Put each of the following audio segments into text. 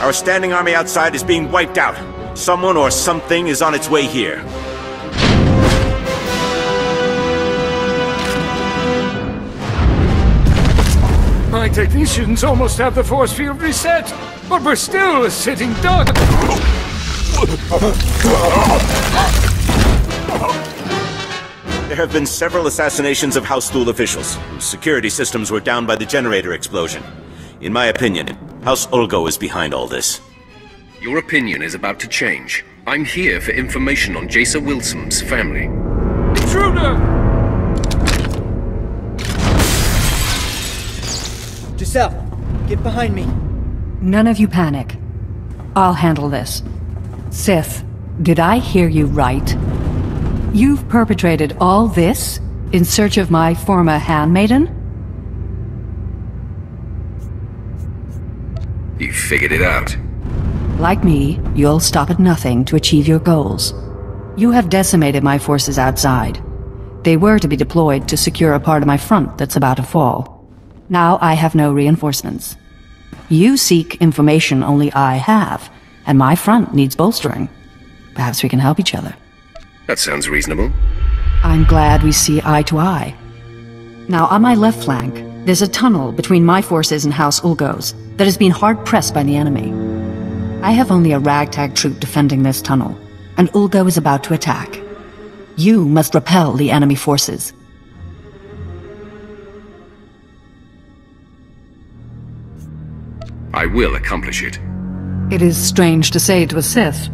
Our standing army outside is being wiped out. Someone or something is on its way here. My technicians almost have the force field reset, but we're still a sitting duck. There have been several assassinations of House Thule officials, whose security systems were down by the generator explosion. In my opinion, House Ulgo is behind all this. Your opinion is about to change. I'm here for information on Jason Wilson's family. Intruder! Giselle, get behind me. None of you panic. I'll handle this. Sith, did I hear you right? You've perpetrated all this in search of my former handmaiden? You figured it out. Like me, you'll stop at nothing to achieve your goals. You have decimated my forces outside. They were to be deployed to secure a part of my front that's about to fall. Now I have no reinforcements. You seek information only I have, and my front needs bolstering. Perhaps we can help each other. That sounds reasonable. I'm glad we see eye to eye. Now, on my left flank, there's a tunnel between my forces and House Ulgo's that has been hard-pressed by the enemy. I have only a ragtag troop defending this tunnel, and Ulgo is about to attack. You must repel the enemy forces. I will accomplish it. It is strange to say to a Sith,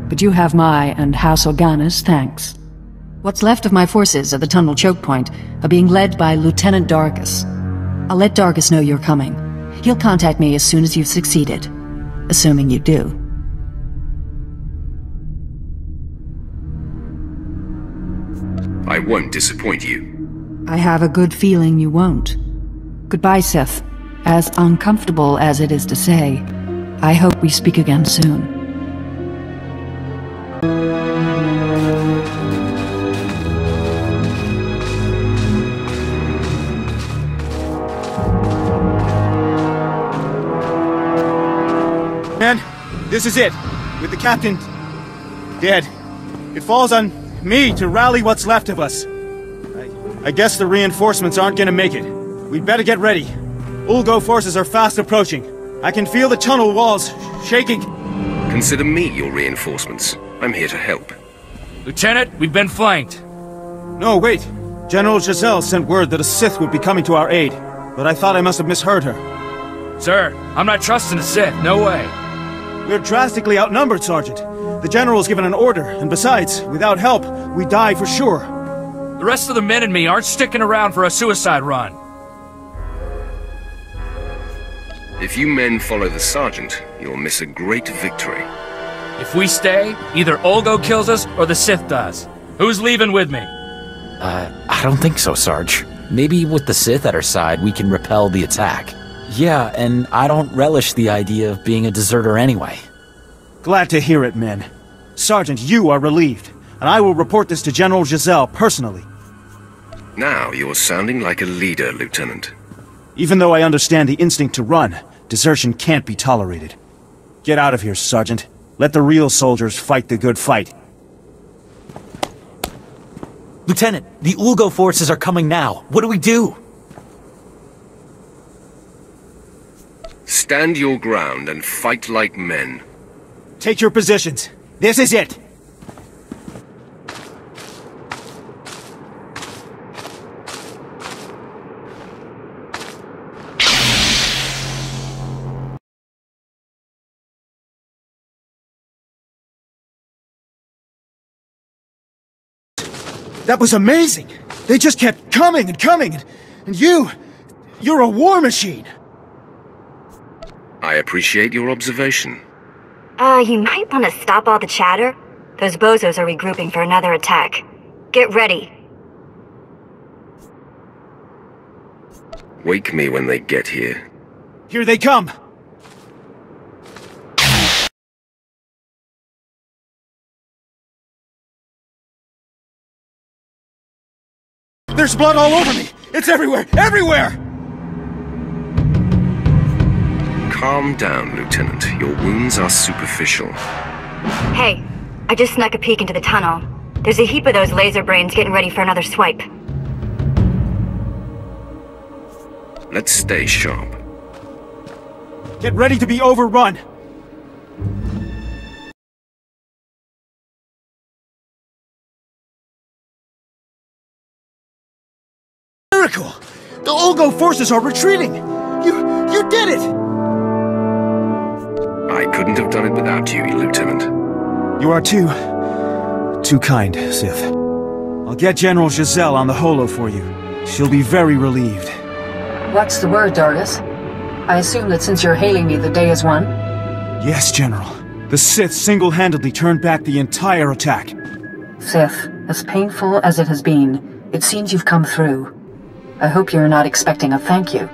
but you have my and House Organa's thanks. What's left of my forces at the tunnel choke point are being led by Lieutenant Dargus. I'll let Dargus know you're coming. He'll contact me as soon as you've succeeded. Assuming you do. I won't disappoint you. I have a good feeling you won't. Goodbye, Sith. As uncomfortable as it is to say, I hope we speak again soon. Man, this is it. With the captain dead, it falls on me to rally what's left of us. I guess the reinforcements aren't gonna make it. We'd better get ready. Ulgo forces are fast approaching. I can feel the tunnel walls shaking. Consider me your reinforcements. I'm here to help. Lieutenant, we've been flanked. No, wait. General Giselle sent word that a Sith would be coming to our aid, but I thought I must have misheard her. Sir, I'm not trusting the Sith, no way. We're drastically outnumbered, Sergeant. The General's given an order, and besides, without help, we die for sure. The rest of the men and me aren't sticking around for a suicide run. If you men follow the Sergeant, you'll miss a great victory. If we stay, either Ulgo kills us or the Sith does. Who's leaving with me? I don't think so, Sarge. Maybe with the Sith at our side, we can repel the attack. Yeah, and I don't relish the idea of being a deserter anyway. Glad to hear it, men. Sergeant, you are relieved, and I will report this to General Giselle personally. Now you're sounding like a leader, Lieutenant. Even though I understand the instinct to run, desertion can't be tolerated. Get out of here, Sergeant. Let the real soldiers fight the good fight. Lieutenant, the Ulgo forces are coming now. What do we do? Stand your ground and fight like men. Take your positions. This is it. That was amazing! They just kept coming and coming, and you're a war machine! I appreciate your observation. You might want to stop all the chatter. Those bozos are regrouping for another attack. Get ready. Wake me when they get here. Here they come! There's blood all over me! It's everywhere! Everywhere! Calm down, Lieutenant. Your wounds are superficial. Hey, I just snuck a peek into the tunnel. There's a heap of those laser brains getting ready for another swipe. Let's stay sharp. Get ready to be overrun! Miracle! The Ulgo forces are retreating! You did it! I couldn't have done it without you, Lieutenant. You are too kind, Sith. I'll get General Giselle on the holo for you. She'll be very relieved. What's the word, Dorgus? I assume that since you're hailing me, the day is won? Yes, General. The Sith single-handedly turned back the entire attack. Sith, as painful as it has been, it seems you've come through. I hope you're not expecting a thank you.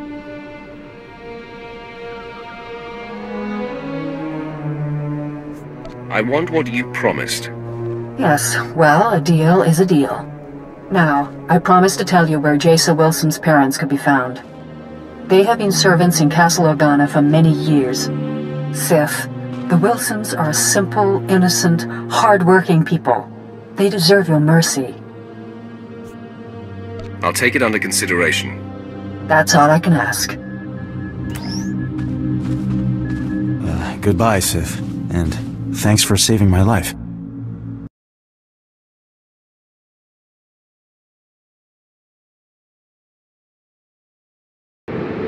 I want what you promised. Yes, well, a deal is a deal. Now, I promise to tell you where Jaisa Wilson's parents could be found. They have been servants in Castle Organa for many years. Sith, the Wilsons are simple, innocent, hard-working people. They deserve your mercy. I'll take it under consideration. That's all I can ask. Goodbye, Sith. And thanks for saving my life.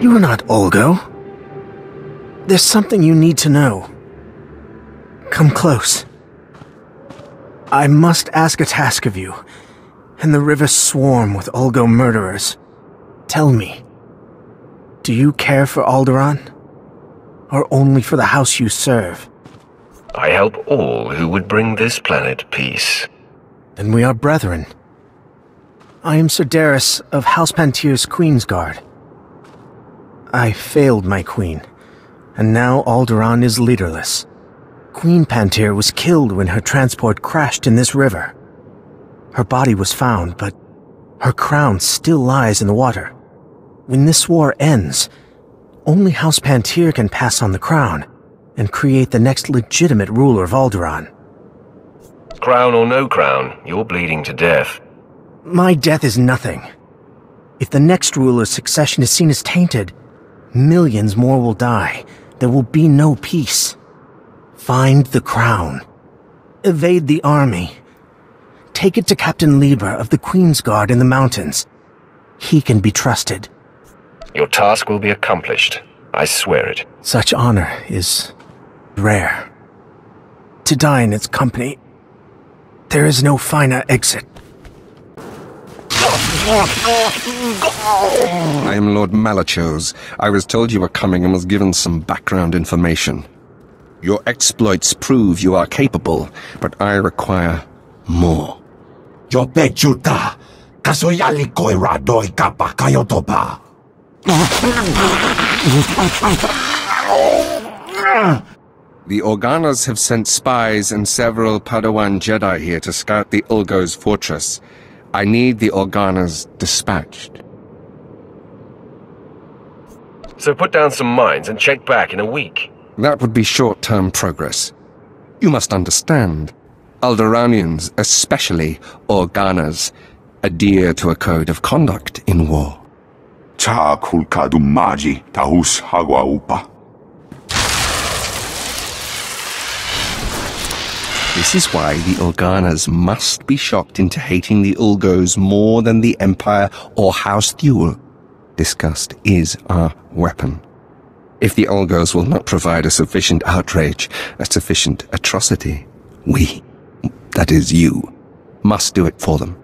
You are not Ulgo. There's something you need to know. Come close. I must ask a task of you, and the rivers swarm with Ulgo murderers. Tell me, do you care for Alderaan? Or only for the house you serve? I help all who would bring this planet peace. Then we are brethren. I am Sir Darius of House Panteer's Queen's Guard. I failed my queen, and now Alderaan is leaderless. Queen Panteer was killed when her transport crashed in this river. Her body was found, but her crown still lies in the water. When this war ends, only House Panteer can pass on the crown and create the next legitimate ruler of Alderaan. Crown or no crown, you're bleeding to death. My death is nothing. If the next ruler's succession is seen as tainted, millions more will die. There will be no peace. Find the crown. Evade the army. Take it to Captain Lieber of the Queen's Guard in the mountains. He can be trusted. Your task will be accomplished. I swear it. Such honor is rare. To die in its company, there is no finer exit. I am Lord Malachos. I was told you were coming and was given some background information. Your exploits prove you are capable, but I require more. The Organas have sent spies and several Padawan Jedi here to scout the Ulgo's fortress. I need the Organas dispatched. So put down some mines and check back in a week. That would be short-term progress. You must understand, Alderaanians, especially Organas, adhere to a code of conduct in war. This is why the Organas must be shocked into hating the Ulgos more than the Empire or House Thule. Disgust is our weapon. If the Ulgos will not provide a sufficient outrage, a sufficient atrocity, we, that is you, must do it for them.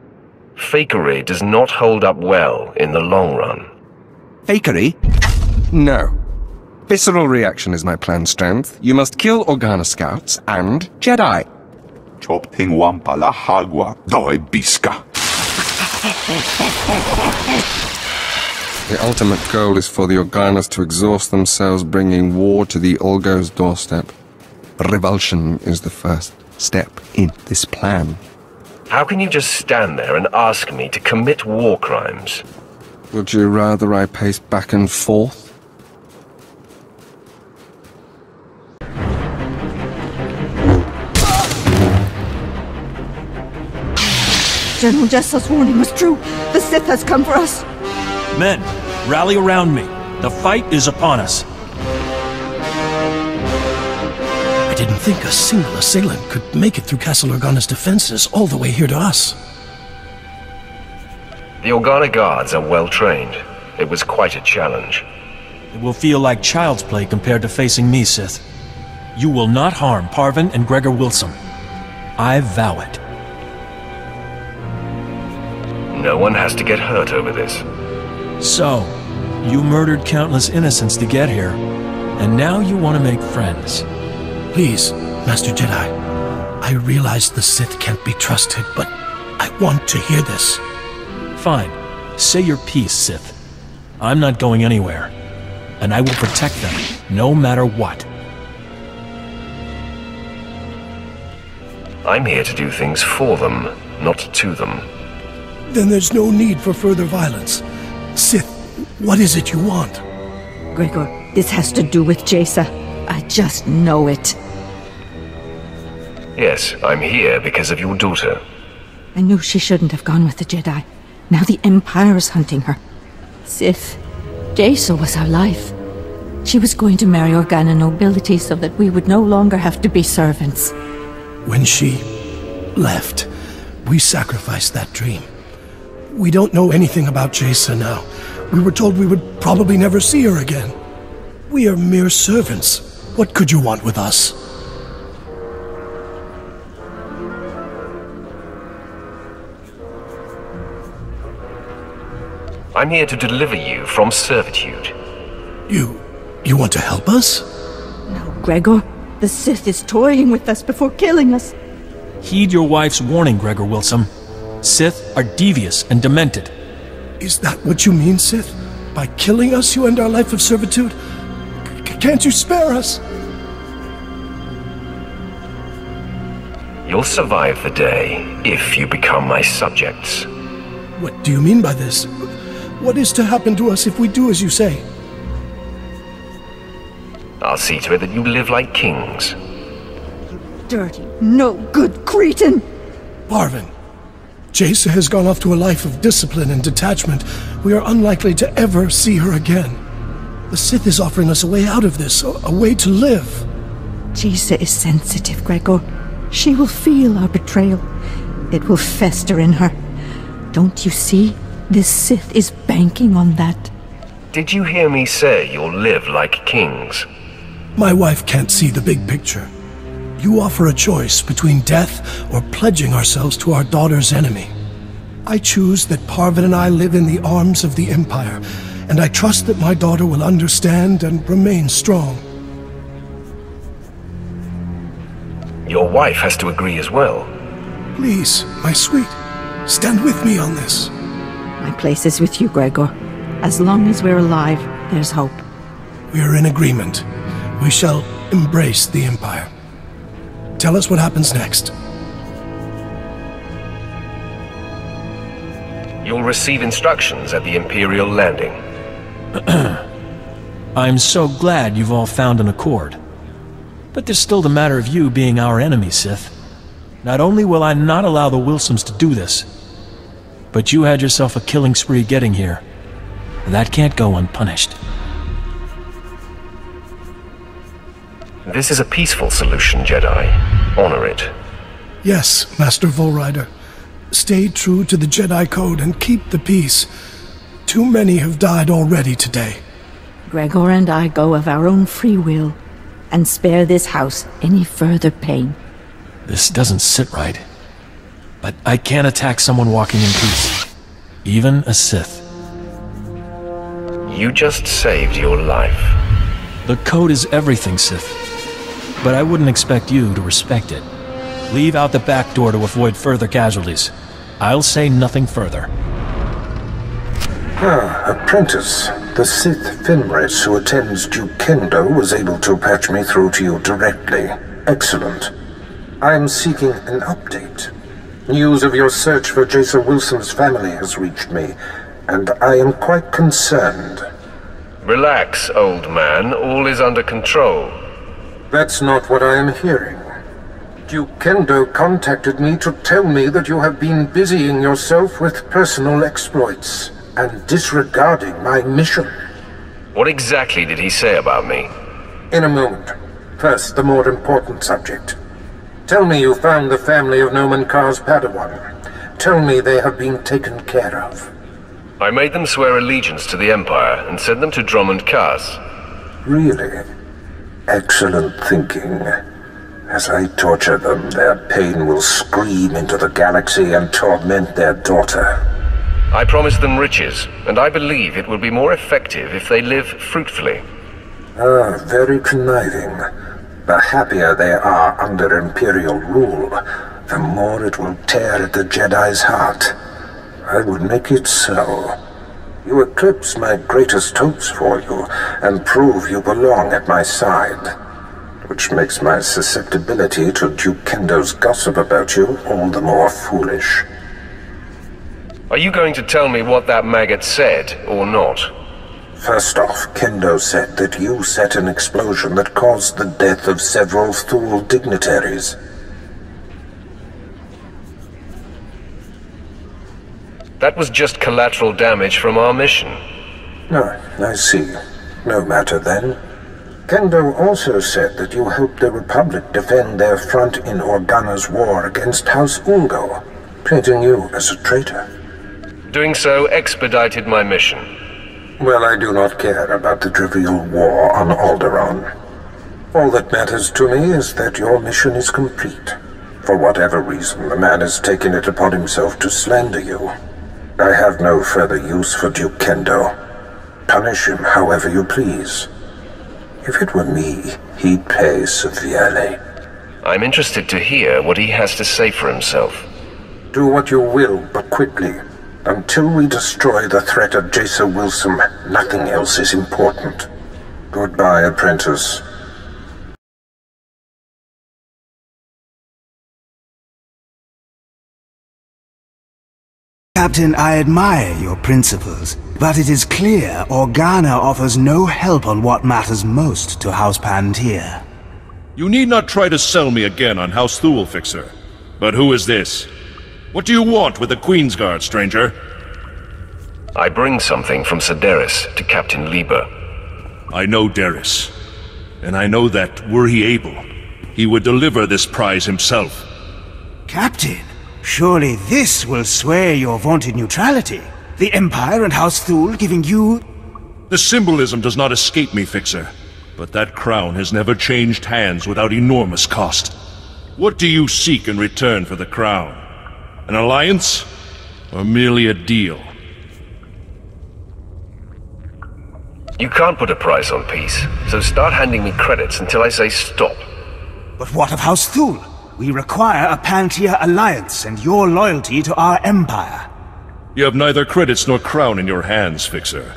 Fakery does not hold up well in the long run. Fakery? No. Visceral reaction is my planned strength. You must kill Organa scouts and Jedi. The ultimate goal is for the Organas to exhaust themselves, bringing war to the Ulgo's doorstep. Revulsion is the first step in this plan. How can you just stand there and ask me to commit war crimes? Would you rather I pace back and forth? General Jessel's warning was true. The Sith has come for us. Men, rally around me. The fight is upon us. I didn't think a single assailant could make it through Castle Organa's defenses all the way here to us. The Organa guards are well trained. It was quite a challenge. It will feel like child's play compared to facing me, Sith. You will not harm Parvin and Gregor Wilson. I vow it. No one has to get hurt over this. So, you murdered countless innocents to get here, and now you want to make friends. Please, Master Jedi. I realize the Sith can't be trusted, but I want to hear this. Fine. Say your piece, Sith. I'm not going anywhere, and I will protect them, no matter what. I'm here to do things for them, not to them. Then there's no need for further violence. Sith, what is it you want? Gregor, this has to do with Jaisa. I just know it. Yes, I'm here because of your daughter. I knew she shouldn't have gone with the Jedi. Now the Empire is hunting her. Sith, Jaisa was our life. She was going to marry Organa nobility so that we would no longer have to be servants. When she left, we sacrificed that dream. We don't know anything about Jaisa now. We were told we would probably never see her again. We are mere servants. What could you want with us? I'm here to deliver you from servitude. You want to help us? No, Gregor. The Sith is toying with us before killing us. Heed your wife's warning, Gregor Wilson. Sith are devious and demented. Is that what you mean, Sith? By killing us, you end our life of servitude? Can't you spare us? You'll survive the day, if you become my subjects. What do you mean by this? What is to happen to us if we do as you say? I'll see to it that you live like kings. You dirty, no-good cretin! Parvin, Jaisa has gone off to a life of discipline and detachment. We are unlikely to ever see her again. The Sith is offering us a way out of this, a way to live. Jaisa is sensitive, Gregor. She will feel our betrayal. It will fester in her. Don't you see? This Sith is banking on that. Did you hear me say you'll live like kings? My wife can't see the big picture. You offer a choice between death or pledging ourselves to our daughter's enemy. I choose that Parvin and I live in the arms of the Empire, and I trust that my daughter will understand and remain strong. Your wife has to agree as well. Please, my sweet, stand with me on this. My place is with you, Gregor. As long as we're alive, there's hope. We are in agreement. We shall embrace the Empire. Tell us what happens next. You'll receive instructions at the Imperial landing. I'm so glad you've all found an accord. But there's still the matter of you being our enemy, Sith. Not only will I not allow the Wilsons to do this, but you had yourself a killing spree getting here. That can't go unpunished. This is a peaceful solution, Jedi. Honor it. Yes, Master Volrider. Stay true to the Jedi Code and keep the peace. Too many have died already today. Gregor and I go of our own free will, and spare this house any further pain. This doesn't sit right. But I can't attack someone walking in peace. Even a Sith. You just saved your life. The code is everything, Sith. But I wouldn't expect you to respect it. Leave out the back door to avoid further casualties. I'll say nothing further. Apprentice. The Sith Fenris who attends Duke Kendo was able to patch me through to you directly. Excellent. I am seeking an update. News of your search for Jaisa Wilson's family has reached me, and I am quite concerned. Relax, old man. All is under control. That's not what I am hearing. Duke Kendo contacted me to tell me that you have been busying yourself with personal exploits and disregarding my mission. What exactly did he say about me? In a moment. First, the more important subject. Tell me you found the family of Noman Kar's Padawan. Tell me they have been taken care of. I made them swear allegiance to the Empire and sent them to Drummond Kaas. Really? Excellent thinking. As I torture them, their pain will scream into the galaxy and torment their daughter. I promised them riches, and I believe it will be more effective if they live fruitfully. Ah, very conniving. The happier they are under Imperial rule, the more it will tear at the Jedi's heart. I would make it so. You eclipse my greatest hopes for you, and prove you belong at my side. Which makes my susceptibility to Duke Kendo's gossip about you all the more foolish. Are you going to tell me what that maggot said, or not? First off, Kendo said that you set an explosion that caused the death of several Thule dignitaries. That was just collateral damage from our mission. Ah, I see. No matter then. Kendo also said that you helped the Republic defend their front in Organa's war against House Ulgo, painting you as a traitor. Doing so expedited my mission. Well, I do not care about the trivial war on Alderaan. All that matters to me is that your mission is complete. For whatever reason, the man has taken it upon himself to slander you. I have no further use for Duke Kendo. Punish him however you please. If it were me, he'd pay severely. I'm interested to hear what he has to say for himself. Do what you will, but quickly. Until we destroy the threat of Jaisa Wilson, nothing else is important. Goodbye, apprentice. Captain, I admire your principles, but it is clear Organa offers no help on what matters most to House Panteer. You need not try to sell me again on House Thule, Fixer. But who is this? What do you want with the Queensguard, stranger? I bring something from Sedaris to Captain Liber. I know Daris, and I know that, were he able, he would deliver this prize himself. Captain, surely this will sway your vaunted neutrality. The Empire and House Thule giving you... The symbolism does not escape me, Fixer, but that crown has never changed hands without enormous cost. What do you seek in return for the crown? An alliance? Or merely a deal? You can't put a price on peace, so start handing me credits until I say stop. But what of House Thule? We require a Panteer alliance and your loyalty to our empire. You have neither credits nor crown in your hands, Fixer.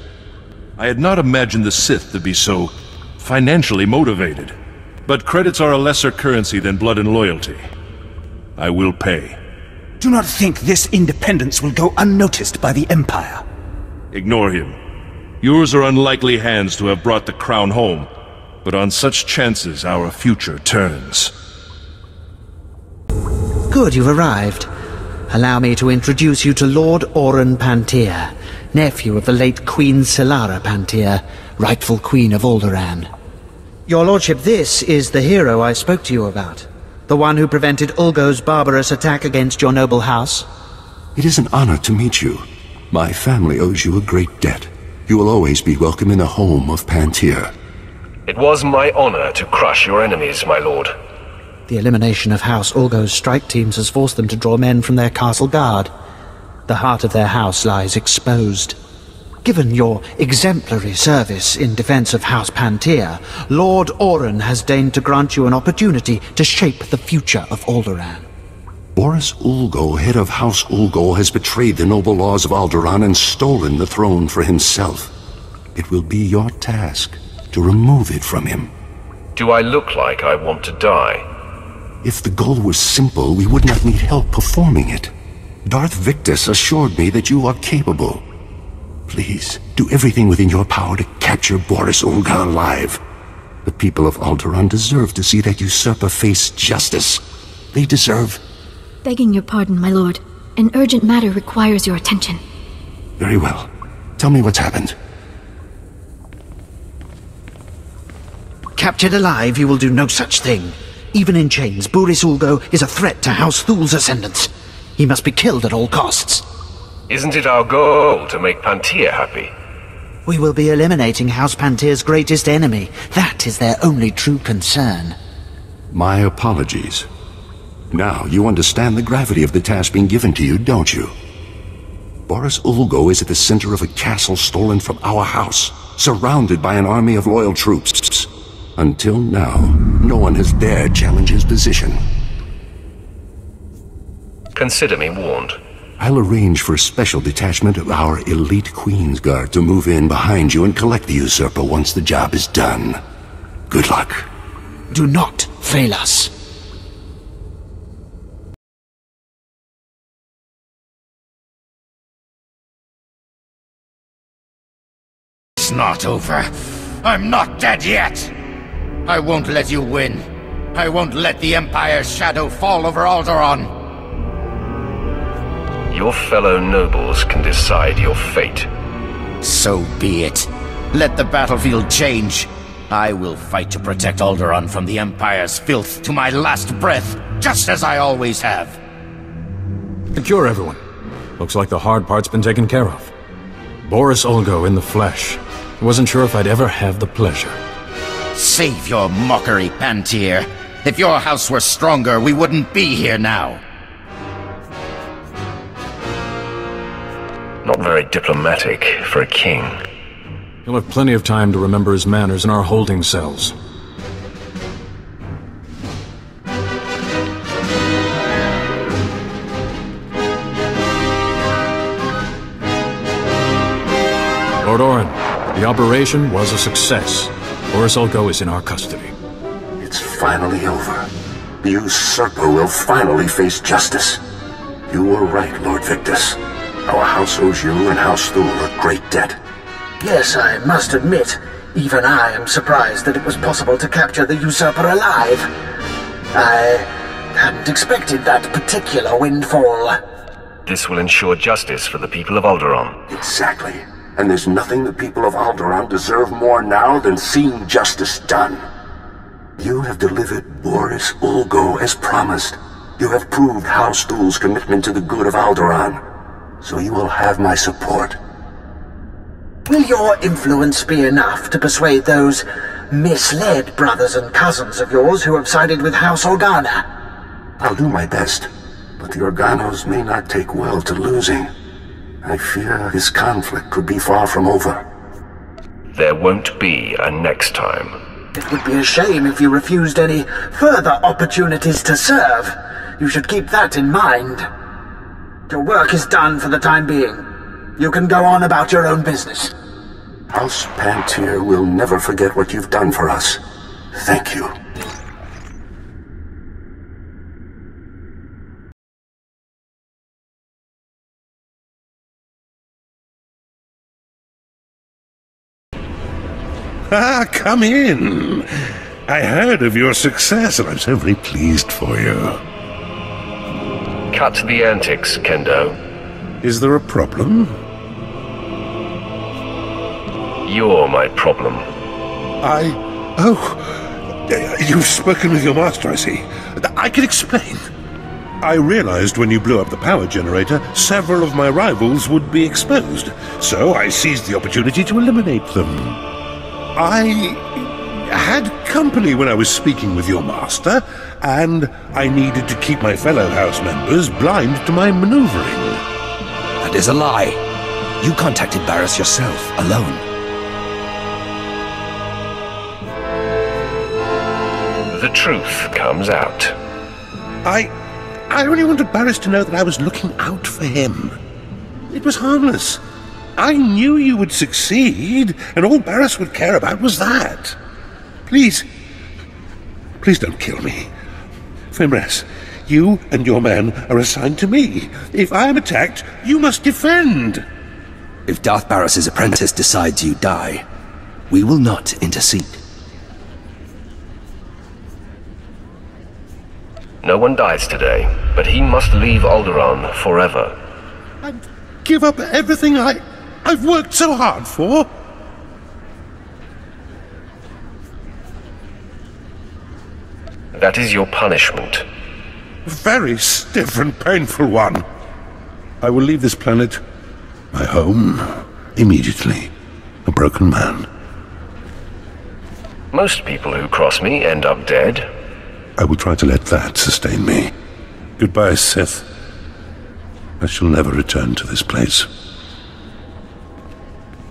I had not imagined the Sith to be so financially motivated. But credits are a lesser currency than blood and loyalty. I will pay. Do not think this independence will go unnoticed by the Empire. Ignore him. Yours are unlikely hands to have brought the crown home, but on such chances our future turns. Good, you've arrived. Allow me to introduce you to Lord Auran Panteer, nephew of the late Queen Selara Panteer, rightful Queen of Alderaan. Your lordship, this is the hero I spoke to you about. The one who prevented Ulgo's barbarous attack against your noble house. It is an honor to meet you. My family owes you a great debt. You will always be welcome in the home of Panteer. It was my honor to crush your enemies, my lord. The elimination of House Ulgo's strike teams has forced them to draw men from their castle guard. The heart of their house lies exposed. Given your exemplary service in defense of House Panteer, Lord Auran has deigned to grant you an opportunity to shape the future of Alderaan. Bouris Ulgo, head of House Ulgo, has betrayed the noble laws of Alderaan and stolen the throne for himself. It will be your task to remove it from him. Do I look like I want to die? If the goal was simple, we would not need help performing it. Darth Victus assured me that you are capable. Please, do everything within your power to capture Bouris Ulgo alive. The people of Alderaan deserve to see that usurper face justice. they deserve? Begging your pardon, my lord. An urgent matter requires your attention. Very well. Tell me what's happened. Captured alive, you will do no such thing. Even in chains, Bouris Ulgo is a threat to House Thul's ascendants. He must be killed at all costs. Isn't it our goal to make Panteer happy? We will be eliminating House Panteer's greatest enemy. That is their only true concern. My apologies. Now you understand the gravity of the task being given to you, don't you? Bouris Ulgo is at the center of a castle stolen from our house, surrounded by an army of loyal troops. Until now, no one has dared challenge his position. Consider me warned. I'll arrange for a special detachment of our elite Queen's Guard to move in behind you and collect the usurper once the job is done. Good luck. Do not fail us. It's not over. I'm not dead yet. I won't let you win. I won't let the Empire's shadow fall over Alderaan. Your fellow nobles can decide your fate. So be it. Let the battlefield change. I will fight to protect Alderaan from the Empire's filth to my last breath, just as I always have. Secure everyone. Looks like the hard part's been taken care of. Bouris Ulgo in the flesh. Wasn't sure if I'd ever have the pleasure. Save your mockery, Panteer. If your house were stronger, we wouldn't be here now. Not very diplomatic for a king. He'll have plenty of time to remember his manners in our holding cells. Lord Orin, the operation was a success. Bouris Ulgo is in our custody. It's finally over. The usurper will finally face justice. You were right, Lord Victus. Our house owes you and House Thul a great debt. Yes, I must admit, even I am surprised that it was possible to capture the usurper alive. I hadn't expected that particular windfall. This will ensure justice for the people of Alderaan. Exactly. And there's nothing the people of Alderaan deserve more now than seeing justice done. You have delivered Bouris Ulgo as promised. You have proved House Thul's commitment to the good of Alderaan. So you will have my support. Will your influence be enough to persuade those misled brothers and cousins of yours who have sided with House Organa? I'll do my best, but the Organos may not take well to losing. I fear this conflict could be far from over. There won't be a next time. It would be a shame if you refused any further opportunities to serve. You should keep that in mind. Your work is done for the time being. You can go on about your own business. House Panteer will never forget what you've done for us. Thank you. Ah, come in. I heard of your success, and I'm so very pleased for you. Cut to the antics, Kendo. Is there a problem? You're my problem. You've spoken with your master, I see. I can explain. I realized when you blew up the power generator, several of my rivals would be exposed, so I seized the opportunity to eliminate them. I had company when I was speaking with your master, and I needed to keep my fellow house members blind to my maneuvering. That is a lie. You contacted Bouris yourself, alone. The truth comes out. I only wanted Bouris to know that I was looking out for him. It was harmless. I knew you would succeed, and all Bouris would care about was that. Please don't kill me. Fimres, you and your men are assigned to me. If I am attacked, you must defend. If Darth Bouris' apprentice decides you die, we will not intercede. No one dies today, but he must leave Alderaan forever. Give up everything I've worked so hard for? That is your punishment. A very stiff and painful one. I will leave this planet, my home, immediately. A broken man. Most people who cross me end up dead. I will try to let that sustain me. Goodbye, Sith. I shall never return to this place.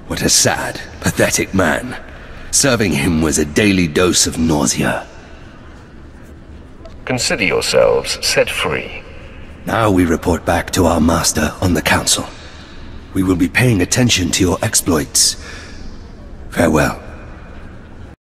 What a sad, pathetic man. Serving him was a daily dose of nausea. Consider yourselves set free. Now we report back to our master on the council. We will be paying attention to your exploits. Farewell.